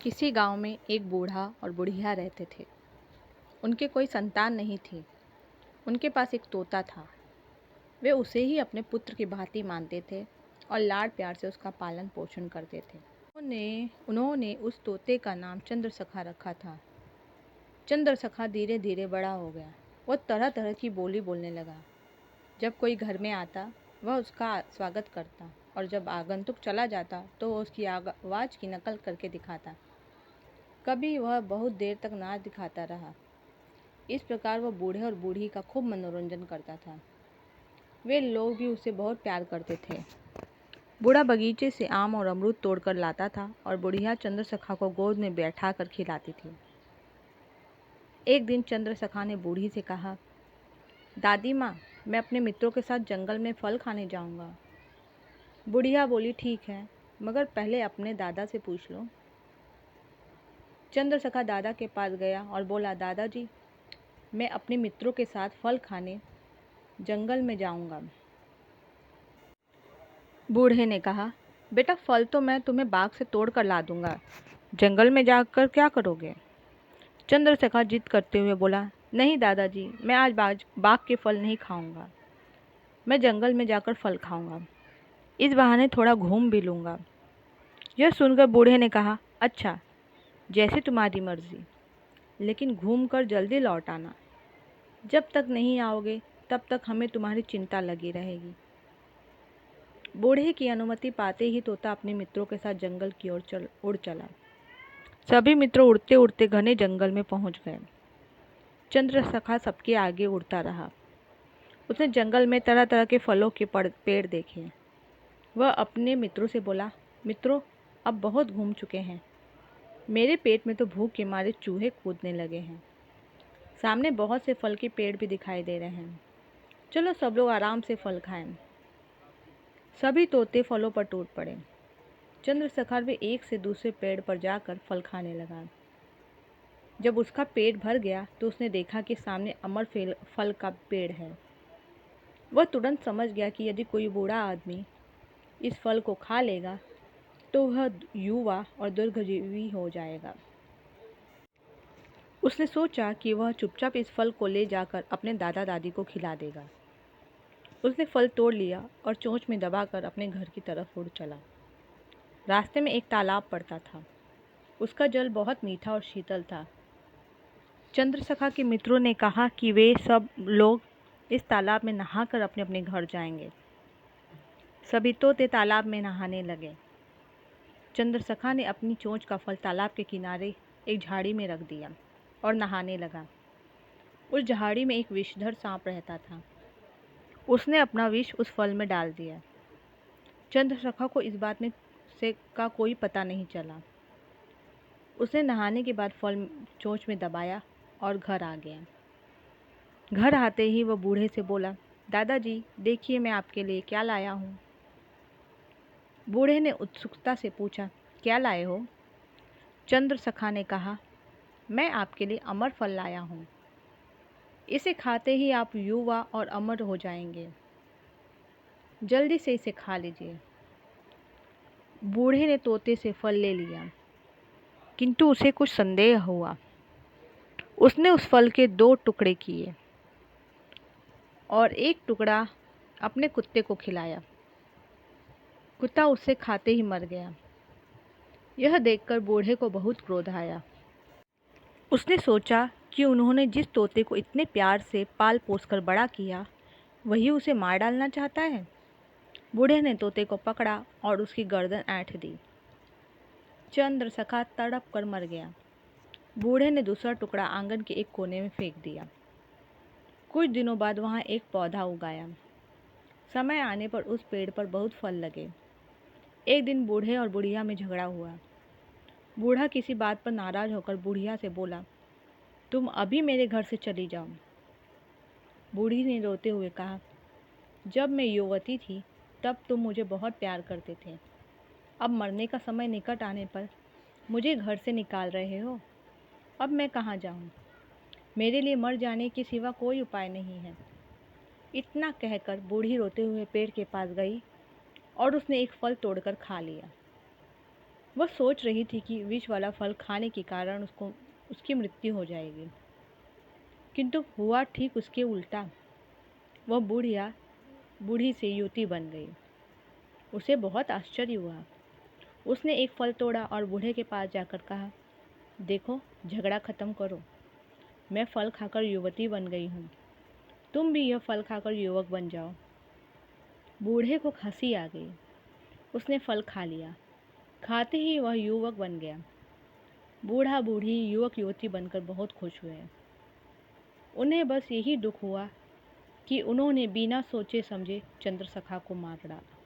किसी गांव में एक बूढ़ा और बुढ़िया रहते थे। उनके कोई संतान नहीं थी। उनके पास एक तोता था। वे उसे ही अपने पुत्र की भांति मानते थे और लाड प्यार से उसका पालन पोषण करते थे। उन्होंने उस तोते का नाम चंद्रसखा रखा था। चंद्रसखा धीरे धीरे बड़ा हो गया। वह तरह तरह की बोली बोलने लगा। जब कोई घर में आता वह उसका स्वागत करता और जब आगंतुक चला जाता तो वह उसकी आवाज़ की नकल करके दिखाता। कभी वह बहुत देर तक नाच दिखाता रहा। इस प्रकार वह बूढ़े और बूढ़ी का खूब मनोरंजन करता था। वे लोग भी उसे बहुत प्यार करते थे। बूढ़ा बगीचे से आम और अमरूद तोड़कर लाता था और बुढ़िया चंद्रसखा को गोद में बैठा कर खिलाती थी। एक दिन चंद्रसखा ने बूढ़ी से कहा, दादी माँ, मैं अपने मित्रों के साथ जंगल में फल खाने जाऊंगा। बुढ़िया बोली, ठीक है, मगर पहले अपने दादा से पूछ लो। चंद्रसखा दादा के पास गया और बोला, दादाजी, मैं अपने मित्रों के साथ फल खाने जंगल में जाऊंगा। बूढ़े ने कहा, बेटा, फल तो मैं तुम्हें बाग से तोड़ कर ला दूंगा, जंगल में जाकर क्या करोगे? चंद्रसखा जिद करते हुए बोला, नहीं दादाजी, मैं आज बाग के फल नहीं खाऊंगा। मैं जंगल में जाकर फल खाऊंगा। इस बहाने थोड़ा घूम भी लूंगा। यह सुनकर बूढ़े ने कहा, अच्छा, जैसे तुम्हारी मर्जी, लेकिन घूम कर जल्दी लौट आना। जब तक नहीं आओगे तब तक हमें तुम्हारी चिंता लगी रहेगी। बूढ़े की अनुमति पाते ही तोता अपने मित्रों के साथ जंगल की ओर उड़ चला। सभी मित्र उड़ते उड़ते घने जंगल में पहुंच गए। चंद्रसखा सबके आगे उड़ता रहा। उसने जंगल में तरह तरह के फलों के पेड़ देखे। वह अपने मित्रों से बोला, मित्रों, अब बहुत घूम चुके हैं। मेरे पेट में तो भूख के मारे चूहे कूदने लगे हैं। सामने बहुत से फल के पेड़ भी दिखाई दे रहे हैं। चलो सब लोग आराम से फल खाएं। सभी तोते फलों पर टूट पड़े। चंद्रसखा भी एक से दूसरे पेड़ पर जाकर फल खाने लगा। जब उसका पेट भर गया तो उसने देखा कि सामने अमर फल का पेड़ है। वह तुरंत समझ गया कि यदि कोई बूढ़ा आदमी इस फल को खा लेगा तो वह युवा और दीर्घजीवी हो जाएगा। उसने सोचा कि वह चुपचाप इस फल को ले जाकर अपने दादा दादी को खिला देगा। उसने फल तोड़ लिया और चोंच में दबाकर अपने घर की तरफ उड़ चला। रास्ते में एक तालाब पड़ता था। उसका जल बहुत मीठा और शीतल था। चंद्रसखा के मित्रों ने कहा कि वे सब लोग इस तालाब में नहाकर अपने अपने घर जाएंगे। सभी तोते तालाब में नहाने लगे। चंद्रसखा ने अपनी चोंच का फल तालाब के किनारे एक झाड़ी में रख दिया और नहाने लगा। उस झाड़ी में एक विषधर सांप रहता था। उसने अपना विष उस फल में डाल दिया। चंद्रसखा को इस बात में से का कोई पता नहीं चला। उसने नहाने के बाद फल चोंच में दबाया और घर आ गया। घर आते ही वह बूढ़े से बोला, दादाजी, देखिए मैं आपके लिए क्या लाया हूँ। बूढ़े ने उत्सुकता से पूछा, क्या लाए हो? चंद्रसखा ने कहा, मैं आपके लिए अमर फल लाया हूँ। इसे खाते ही आप युवा और अमर हो जाएंगे। जल्दी से इसे खा लीजिए। बूढ़े ने तोते से फल ले लिया, किंतु उसे कुछ संदेह हुआ। उसने उस फल के 2 टुकड़े किए और एक टुकड़ा अपने कुत्ते को खिलाया। कुत्ता उसे खाते ही मर गया। यह देखकर बूढ़े को बहुत क्रोध आया। उसने सोचा कि उन्होंने जिस तोते को इतने प्यार से पाल पोस कर बड़ा किया, वही उसे मार डालना चाहता है। बूढ़े ने तोते को पकड़ा और उसकी गर्दन ऐंठ दी। चंद्रसखा तड़प कर मर गया। बूढ़े ने दूसरा टुकड़ा आंगन के एक कोने में फेंक दिया। कुछ दिनों बाद वहाँ एक पौधा उगाया। समय आने पर उस पेड़ पर बहुत फल लगे। एक दिन बूढ़े और बुढ़िया में झगड़ा हुआ। बूढ़ा किसी बात पर नाराज होकर बुढ़िया से बोला, तुम अभी मेरे घर से चली जाओ। बूढ़ी ने रोते हुए कहा, जब मैं युवती थी तब तुम मुझे बहुत प्यार करते थे। अब मरने का समय निकट आने पर मुझे घर से निकाल रहे हो। अब मैं कहाँ जाऊँ? मेरे लिए मर जाने के सिवा कोई उपाय नहीं है। इतना कहकर बूढ़ी रोते हुए पेड़ के पास गई और उसने एक फल तोड़कर खा लिया। वह सोच रही थी कि विष वाला फल खाने के कारण उसकी मृत्यु हो जाएगी, किंतु हुआ ठीक उसके उल्टा। वह बूढ़ी से युवती बन गई। उसे बहुत आश्चर्य हुआ। उसने एक फल तोड़ा और बूढ़े के पास जाकर कहा, देखो, झगड़ा खत्म करो। मैं फल खाकर युवती बन गई हूँ, तुम भी यह फल खाकर युवक बन जाओ। बूढ़े को हंसी आ गई। उसने फल खा लिया। खाते ही वह युवक बन गया। बूढ़ा बूढ़ी युवक युवती बनकर बहुत खुश हुए। उन्हें बस यही दुख हुआ कि उन्होंने बिना सोचे समझे चंद्रसखा को मार डाला।